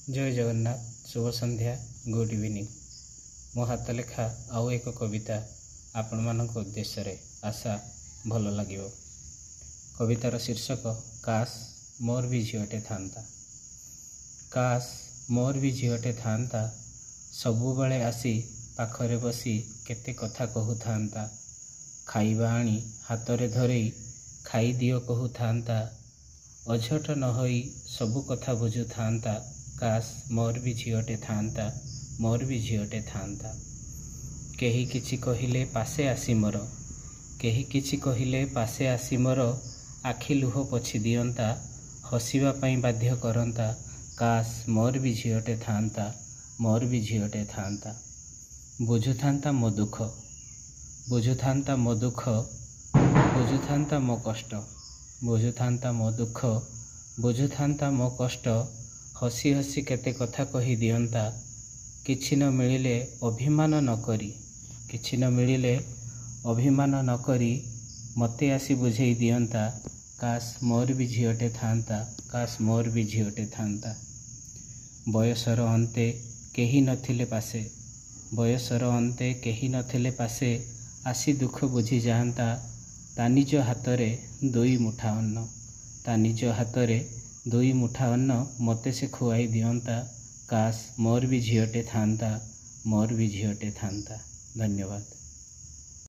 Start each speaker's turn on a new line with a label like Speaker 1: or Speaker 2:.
Speaker 1: जय जगन्नाथ। शुभ संध्या, good evening. मो हाथ लेखा आउ एक कविता आपण मानक उद्देश्य रे आशा भल लगे। कवितार शीर्षक काश मोर भी झीटे थांता। काश मोर भी झीटे थांता, सबुबले आसी पाखरे बसी केते कथा कहू थांता। खाइबा आनी हातरे धरई खाई दियो कहू थांता। अझट न होई सबु कथा बुझु थांता। काश मोर भी झीटे थांता, मोर भी झीटे थांता। केही किछि कहिले पासे आसी मोर, केही किछि कहिले पासे आसी मोर आखि लुह पोछि दियंता। हसिबा पई बाध्य करंता। काश मोर भी झीटे थांता, मोर भी झीटे थांता। बुझु थांता मो दुख, बुझु थांता मो दुख, बुझु थांता मो कष्ट, बुझु थांता मो दुख, बुझु थांता मो कष्ट। हसी हसी केते कथा कही दियंता। किछि न मिलिले अभिमान न करी, किछि न मिलिले अभिमान न करी मते आसी बुझेई दियंता। काश मोर भी झीटे थांता, काश मोर भी झीटे थांता। बयसर अंते केही नथिले पासे, बयसर अंते केही नथिले पासे आसी दुख बुझी जाता। ता निज हातरे दुई मुठा अन्न, ता निज हातरे दुई मुठा अन्न मते से खुआई दियंता। काश मोर भी झीटे थांता, मोर भी झीटे थांता। धन्यवाद।